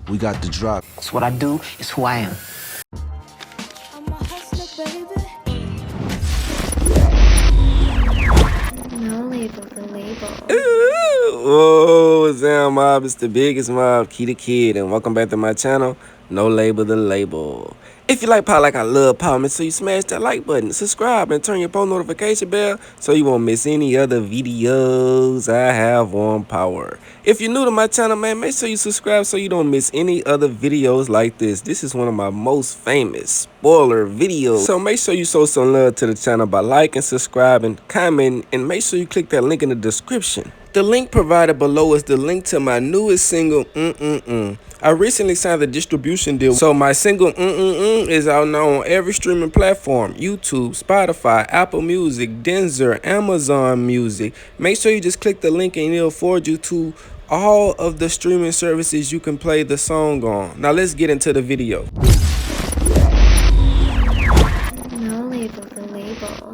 We got the drop. It's what I do, it's who I am. I'm a hustler, baby. No label, the label. Whoa, what's up, mob? It's the biggest mob, Key the Kid, and welcome back to my channel, No Label the Label. If you like power like I love power, make sure you smash that like button, subscribe, and turn your post notification bell so you won't miss any other videos I have on power. If you're new to my channel, man, make sure you subscribe so you don't miss any other videos like this. This is one of my most famous spoiler videos. So make sure you show some love to the channel by liking, subscribing, commenting, and make sure you click that link in the description. The link provided below is the link to my newest single, I recently signed a distribution deal, so my single, is out now on every streaming platform: YouTube, Spotify, Apple Music, Deezer, Amazon Music. Make sure you just click the link and it'll forward you to all of the streaming services you can play the song on. Now let's get into the video. No label, the label.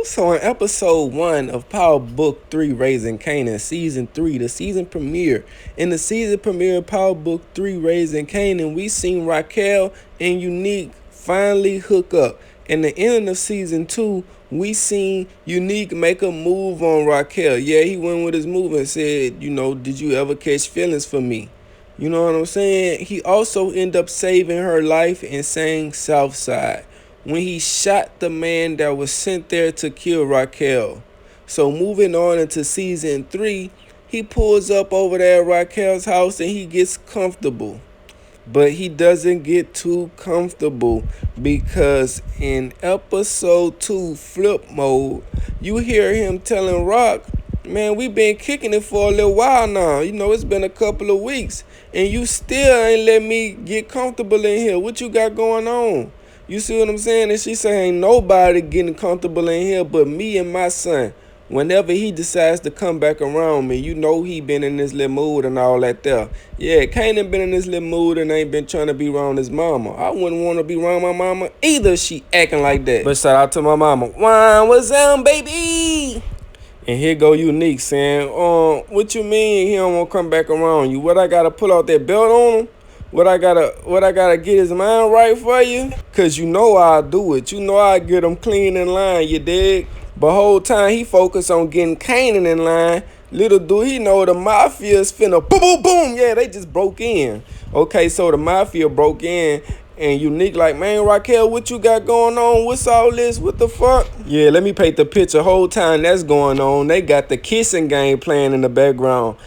So in episode 1 of Power Book 3 Raising Kanan, season 3, the season premiere. In the season premiere of Power Book 3 Raising Kanan, we seen Raquel and Unique finally hook up. In the end of season 2, we seen Unique make a move on Raquel. Yeah, he went with his move and said, you know, did you ever catch feelings for me? You know what I'm saying? He also ended up saving her life and saying Southside when he shot the man that was sent there to kill Raquel. So moving on into season 3, he pulls up over there at Raquel's house and he gets comfortable. But he doesn't get too comfortable because in episode 2, Flip Mode, you hear him telling Rock, man, we been kicking it for a little while now. You know, it's been a couple of weeks and you still ain't let me get comfortable in here. What you got going on? You see what I'm saying? And she say, ain't nobody getting comfortable in here but me and my son. Whenever he decides to come back around me, you know he been in this little mood and all that there. Yeah, Kanan been in this little mood and ain't been trying to be around his mama. I wouldn't want to be around my mama either. She acting like that. But shout out to my mama. Wine, what's up, baby? And here go Unique saying, what you mean he don't want to come back around you? What, I gotta pull out that belt on him? What I gotta get his mind right for you? Cause you know I'll do it. You know I get him clean in line, you dig? But whole time he focused on getting Kanan in line. Little do he know the Mafia is finna boom, boom, boom. Yeah, they just broke in. Okay, so the Mafia broke in and Unique like, man, Raquel, what you got going on? What's all this? What the fuck? Yeah, let me paint the picture. Whole time that's going on, they got the kissing game playing in the background.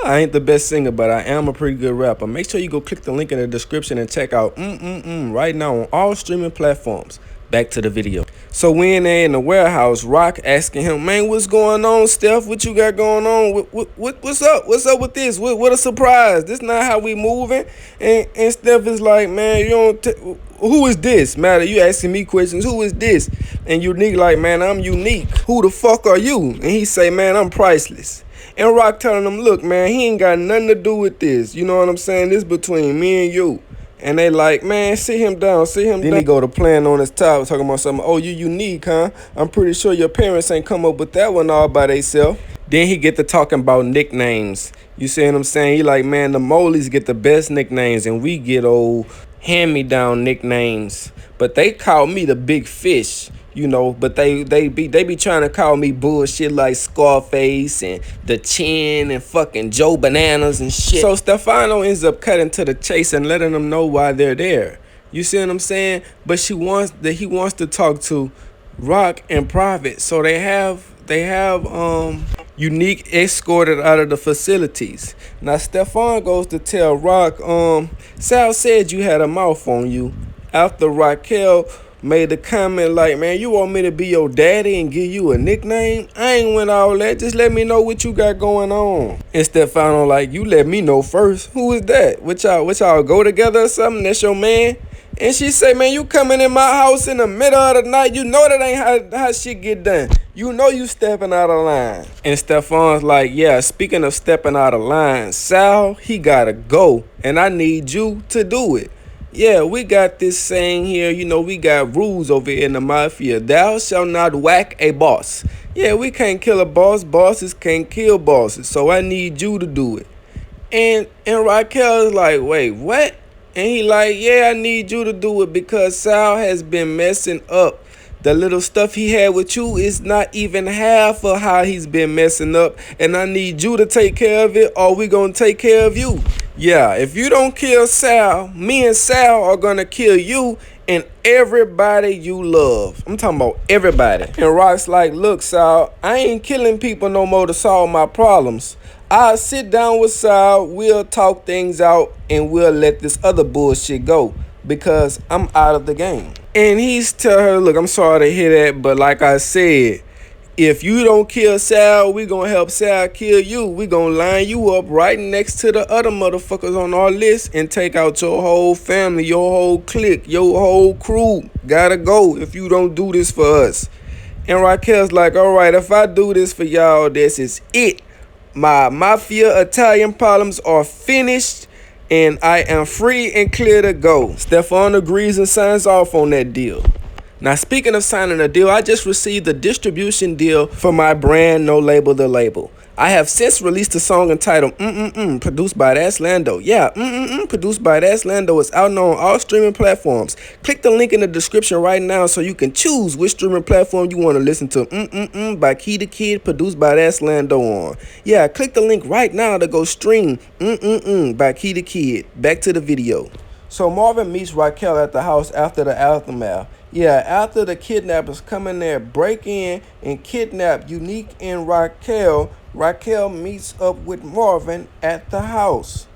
I ain't the best singer, but I am a pretty good rapper. Make sure you go click the link in the description and check out right now on all streaming platforms. Back to the video. So we in there in the warehouse, Rock asking him, man, what's going on, Steph? What you got going on? What's up? What's up with this? What a surprise. This not how we moving. And Steph is like, man, you don't who is this? Matter, you asking me questions. Who is this? And Unique like, man, I'm Unique. Who the fuck are you? And he say, man, I'm priceless. And Rock telling him, look, man, he ain't got nothing to do with this. You know what I'm saying? This between me and you. And they like, man, sit him down, sit him down. Then he go to playing on his top, talking about something. Oh, you Unique, huh? I'm pretty sure your parents ain't come up with that one all by themselves. Then he get to talking about nicknames. You see what I'm saying? He like, man, the Moleys get the best nicknames and we get old hand-me-down nicknames. But they call me the big fish. You know, but they be trying to call me bullshit like Scarface and the Chin and fucking Joe Bananas and shit. So Stefano ends up cutting to the chase and letting them know why they're there. You see what I'm saying? But he wants to talk to Rock in private. So they have Unique escorted out of the facilities. Now Stefan goes to tell Rock, Sal said you had a mouth on you after Raquel made the comment like, man, you want me to be your daddy and give you a nickname? I ain't went all that. Just let me know what you got going on. And Stefano like, you let me know first. Who is that? What y'all go together or something? That's your man? And she say, man, you coming in my house in the middle of the night. You know that ain't how shit get done. You know you stepping out of line. And Stefan's like, yeah, speaking of stepping out of line, Sal, he gotta go. And I need you to do it. Yeah, we got this saying here, we got rules over here in the Mafia. Thou shalt not whack a boss. Yeah, we can't kill a boss. Bosses can't kill bosses. So I need you to do it. And Raquel is like, wait, what? And he like, yeah, I need you to do it because Sal has been messing up. The little stuff he had with you is not even half of how he's been messing up. And I need you to take care of it or we gonna take care of you. Yeah, if you don't kill Sal, me and Sal are gonna kill you and everybody you love. I'm talking about everybody. And Rock's like, look, Sal, I ain't killing people no more to solve my problems. I'll sit down with Sal, we'll talk things out, and we'll let this other bullshit go because I'm out of the game. And he's telling her, look, I'm sorry to hear that, but like I said, if you don't kill Sal, we gonna help Sal kill you. We gonna line you up right next to the other motherfuckers on our list and take out your whole family, your whole clique, your whole crew. Gotta go if you don't do this for us. And Raquel's like, all right, if I do this for y'all, this is it. My Mafia Italian problems are finished and I am free and clear to go. Stefan agrees and signs off on that deal. Now, speaking of signing a deal, I just received a distribution deal for my brand, No Label The Label. I have since released a song entitled produced by That's Lando. Yeah, produced by That's Lando is out on all streaming platforms. Click the link in the description right now so you can choose which streaming platform you want to listen to by Key the Kid, produced by That's Lando on. Yeah, click the link right now to go stream by Key the Kid. Back to the video. So Marvin meets Raquel at the house after the aftermath. Yeah, after the kidnappers come in there, break in and kidnap Unique and Raquel, Raquel meets up with Marvin at the house.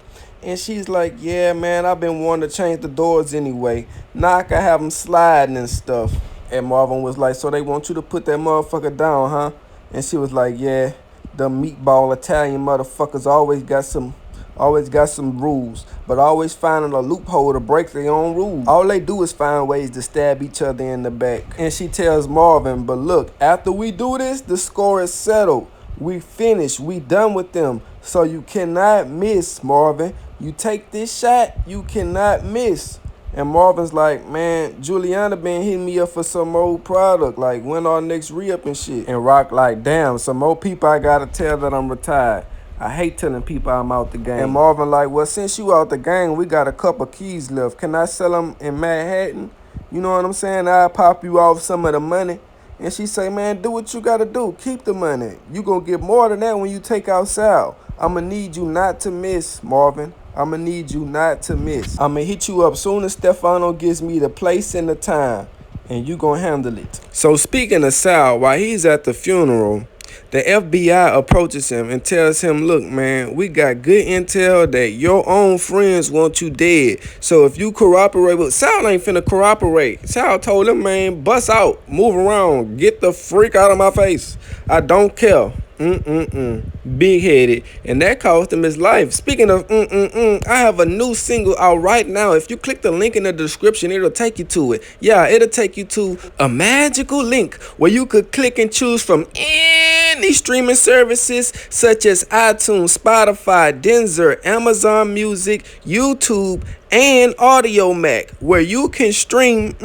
And she's like, yeah, man, I've been wanting to change the doors anyway. Now I can have them sliding and stuff. And Marvin was like, so they want you to put that motherfucker down, huh? And she was like, yeah, the meatball Italian motherfuckers always got some rules, but always finding a loophole to break their own rules. All they do is find ways to stab each other in the back. And she tells Marvin, but look, after we do this, the score is settled. We finished. We done with them. So you cannot miss, Marvin. You take this shot, you cannot miss. And Marvin's like, man, Juliana been hitting me up for some more product. Like, when our next re-up and shit. And Rock like, damn, some more people I gotta tell that I'm retired. I hate telling people I'm out the game. And Marvin like, well, since you out the game, we got a couple keys left. Can I sell them in Manhattan? You know what I'm saying? I'll pop you off some of the money. And she say, man, do what you got to do. Keep the money. You going to get more than that when you take out Sal. I'm going to need you not to miss, Marvin. I'm going to need you not to miss. I'm going to hit you up soon as Stefano gives me the place and the time. And you going to handle it. So speaking of Sal, while he's at the funeral, the FBI approaches him and tells him, look, man, we got good intel that your own friends want you dead. So if you cooperate with Sal, ain't finna cooperate. Sal told him, man, bust out, move around, get the freak out of my face. I don't care. Big-headed, and that cost him his life. Speaking of I have a new single out right now. If you click the link in the description, it'll take you to it. Yeah, it'll take you to a magical link where you could click and choose from any streaming services such as iTunes, Spotify, Deezer, Amazon Music, YouTube, and Audio Mac, where you can stream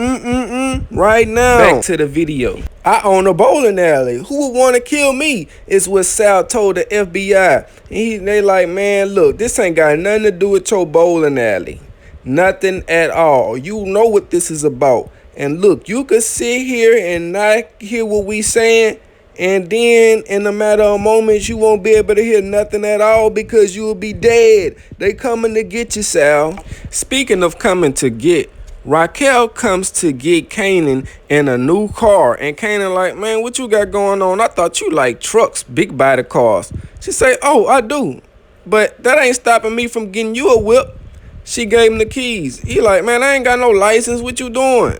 right now. Back to the video. I own a bowling alley. Who would want to kill me? Is what Sal told the FBI. And they like, man, look, this ain't got nothing to do with your bowling alley. Nothing at all. You know what this is about. And look, you could sit here and not hear what we saying, and then in a matter of moments, you won't be able to hear nothing at all because you'll be dead. They coming to get you, Sal. Speaking of coming to get, Raquel comes to get Kanan in a new car. And Kanan like, man, what you got going on? I thought you like trucks, big body cars. She say, oh, I do. But that ain't stopping me from getting you a whip. She gave him the keys. He like, man, I ain't got no license. What you doing?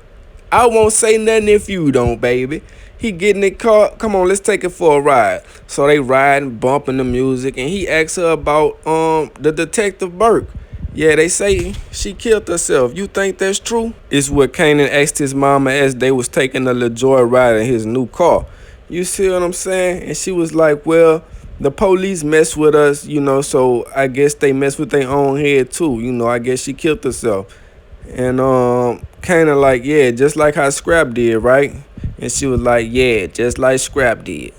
I won't say nothing if you don't, baby. He get in the car. Come on, let's take it for a ride. So they riding, bumping the music, and he asks her about the Detective Burke. Yeah, they say she killed herself. You think that's true? It's what Kanan asked his mama as they was taking a little joyride in his new car. You see what I'm saying? And she was like, well, the police mess with us, so I guess they mess with their own head too. I guess she killed herself. And Kanan like, yeah, just like how Scrap did, right? And she was like, yeah, just like Scrap did.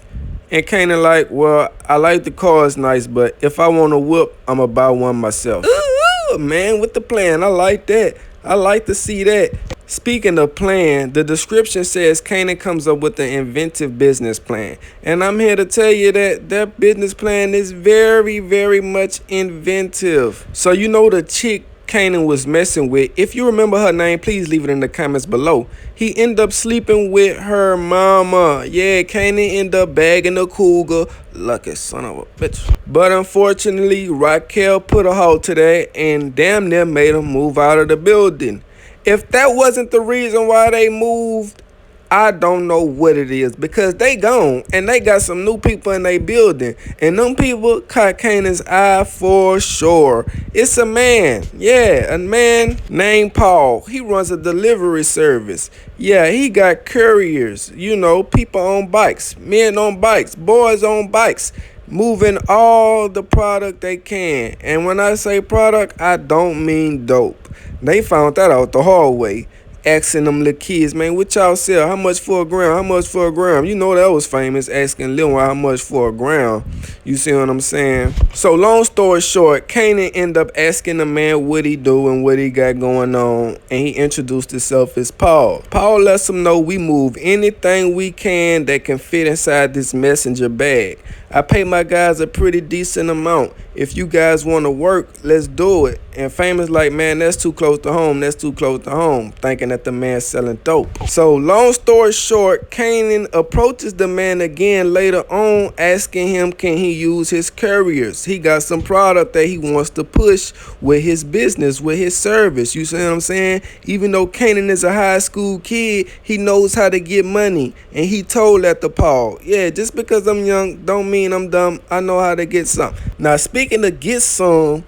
And Kanan like, well, I like the car, it's nice, but if I want a whip, I'ma buy one myself. Ooh, man, with the plan, I like that. I like to see that. Speaking of plan, the description says Kanan comes up with an inventive business plan. And I'm here to tell you that that business plan is very, very much inventive. So you know the chick Kanan was messing with. If you remember her name, please leave it in the comments below. He ended up sleeping with her mama. Yeah, Kanan ended up bagging the cougar. Lucky son of a bitch. But unfortunately, Raquel put a halt to that and damn near made him move out of the building. If that wasn't the reason why they moved, I don't know what it is, because they gone and they got some new people in their building, and them people caught Kanan's eye for sure. It's a man, yeah, a man named Paul. He runs a delivery service. Yeah, he got couriers, you know, people on bikes, men on bikes, boys on bikes, moving all the product they can. And when I say product, I don't mean dope. They found that out the hard way. Asking them little kids, man, what y'all sell? How much for a gram? How much for a gram? You know that was famous, asking Lil how much for a gram. You see what I'm saying? So long story short, Kanan ended up asking the man what he do and what he got going on, and he introduced himself as Paul. Paul lets him know we move anything we can that can fit inside this messenger bag. I pay my guys a pretty decent amount. If you guys want to work, let's do it. And Famous like, man, that's too close to home. That's too close to home. Thinking that the man's selling dope. So long story short, Kanan approaches the man again later on, asking him can he use his couriers. He got some product that he wants to push with his business, with his service. You see what I'm saying? Even though Kanan is a high school kid, he knows how to get money. And he told that to Paul, yeah, just because I'm young don't mean I'm dumb. I know how to get some. Now, speaking of get some,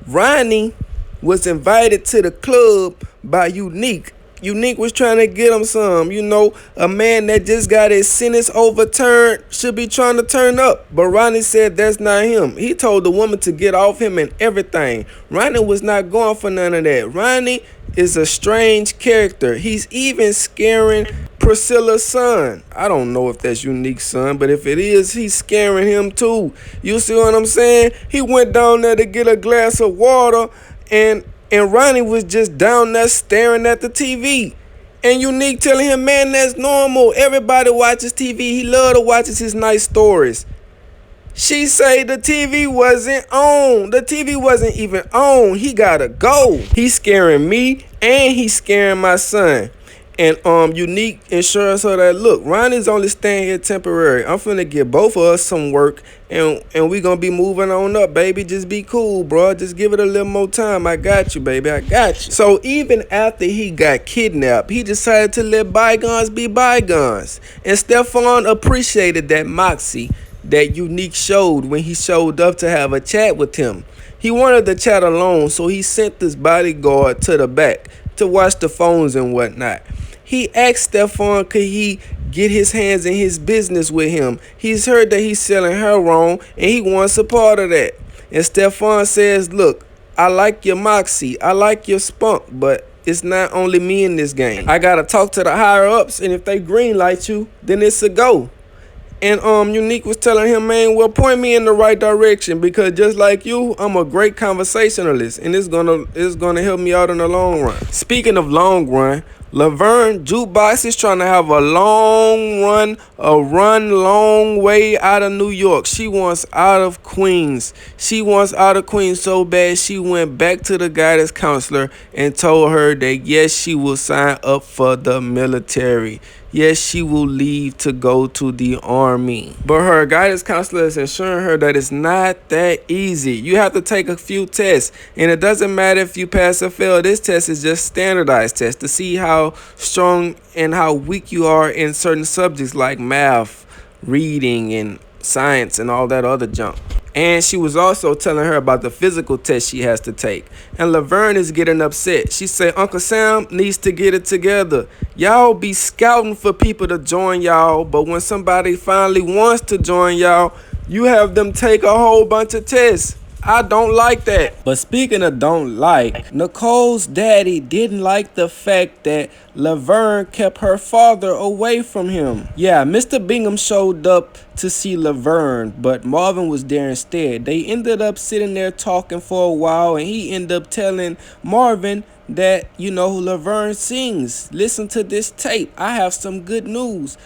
Ronnie was invited to the club by Unique. Unique was trying to get him some. You know, a man that just got his sentence overturned should be trying to turn up. But Ronnie said that's not him. He told the woman to get off him and everything. Ronnie was not going for none of that. Ronnie is a strange character. He's even scaring Priscilla's son. I don't know if that's Unique's son, but if it is, he's scaring him too. You see what I'm saying? He went down there to get a glass of water, and Ronnie was just down there staring at the TV. And Unique telling him, man, that's normal. Everybody watches TV. He love to watch his nice stories. She say the TV wasn't on. The TV wasn't even on. He gotta go. He's scaring me and he's scaring my son. And Unique ensures her that, look, Ronnie's only staying here temporary. I'm finna get both of us some work, and we gonna be moving on up, baby. Just be cool, bro. Just give it a little more time. I got you, baby. I got you. So even after he got kidnapped, he decided to let bygones be bygones. And Stefan appreciated that moxie that Unique showed when he showed up to have a chat with him. He wanted to chat alone, so he sent this bodyguard to the back to watch the phones and whatnot. He asked Stefan could he get his hands in his business with him. He's heard that he's selling heroin and he wants a part of that. And Stefan says, look, I like your moxie, I like your spunk, but it's not only me in this game. I gotta talk to the higher ups, and if they green light you, then it's a go. And Unique was telling him, man, well, point me in the right direction, because just like you, I'm a great conversationalist, and it's gonna help me out in the long run. Speaking of long run, Laverne Jukebox is trying to have a long run, long way out of New York. She wants out of Queens. She wants out of Queens so bad she went back to the guidance counselor and told her that yes, she will sign up for the military. Yes, she will leave to go to the army. But her guidance counselor is assuring her that it's not that easy. You have to take a few tests, and it doesn't matter if you pass or fail. This test is just standardized test to see how strong and how weak you are in certain subjects like math, reading, and science, and all that other junk. And she was also telling her about the physical test she has to take. And Laverne is getting upset. She said Uncle Sam needs to get it together. Y'all be scouting for people to join y'all, but when somebody finally wants to join y'all, you have them take a whole bunch of tests. I don't like that. But speaking of don't like, Nicole's daddy didn't like the fact that Laverne kept her father away from him. Yeah, Mr. Bingham showed up to see Laverne, but Marvin was there instead. They ended up sitting there talking for a while, and he ended up telling Marvin that, Laverne sings. Listen to this tape. I have some good news.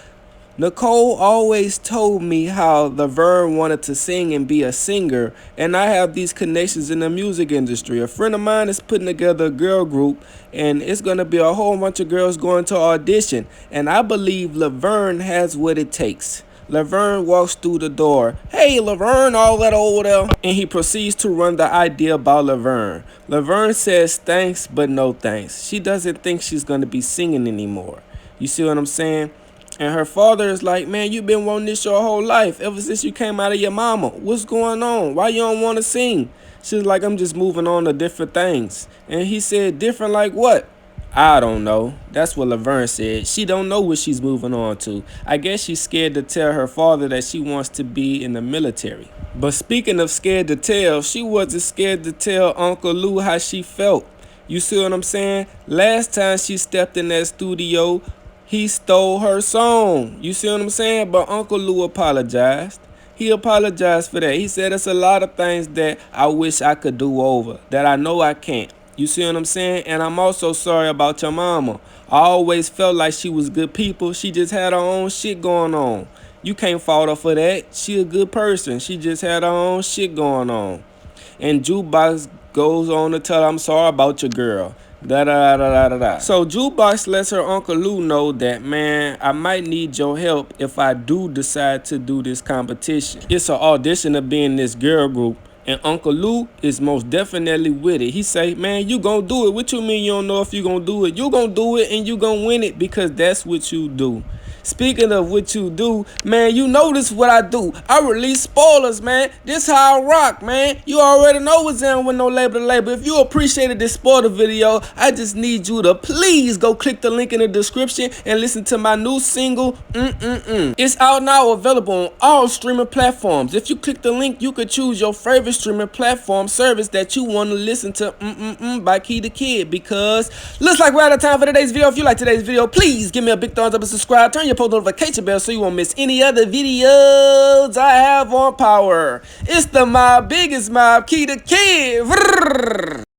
Nicole always told me how Laverne wanted to sing and be a singer, and I have these connections in the music industry. A friend of mine is putting together a girl group, and it's going to be a whole bunch of girls going to audition, and I believe Laverne has what it takes. Laverne walks through the door. Hey, Laverne, all that over there. And he proceeds to run the idea about Laverne. Laverne says thanks, but no thanks. She doesn't think she's going to be singing anymore. You see what I'm saying? And her father is like, man, you've been wanting this your whole life, ever since you came out of your mama. What's going on? Why you don't want to sing? She's like, I'm just moving on to different things. And he said, different like what? I don't know. That's what Laverne said. She don't know what she's moving on to. I guess she's scared to tell her father that she wants to be in the military. But speaking of scared to tell, she wasn't scared to tell Uncle Lou how she felt. You see what I'm saying? Last time she stepped in that studio, he stole her song. You see what I'm saying? But Uncle Lou apologized. He apologized for that. He said it's a lot of things that I wish I could do over, that I know I can't. You see what I'm saying? And I'm also sorry about your mama. I always felt like she was good people. She just had her own shit going on. You can't fault her for that. She a good person. She just had her own shit going on. And Jukebox goes on to tell her, I'm sorry about your girl. Da da da da da da. So Jukebox lets her Uncle Lou know that, man, I might need your help if I do decide to do this competition. It's an audition to be in this girl group, and Uncle Lou is most definitely with it. He say, man, you gonna do it. What you mean you don't know if you gonna do it? You gonna do it and you gonna win it because that's what you do. Speaking of what you do, man, you know this what I do. I release spoilers, man. This how I rock, man. You already know what's in with no label to label. If you appreciated this spoiler video, I just need you to please go click the link in the description and listen to my new single, It's out now, available on all streaming platforms. If you click the link, you could choose your favorite streaming platform service that you want to listen to by Key the Kid, because looks like we're out of time for today's video. If you like today's video, please give me a big thumbs up and subscribe. Turn your post notification bell so you won't miss any other videos I have on Power. It's the mob, biggest mob, Key the Kid.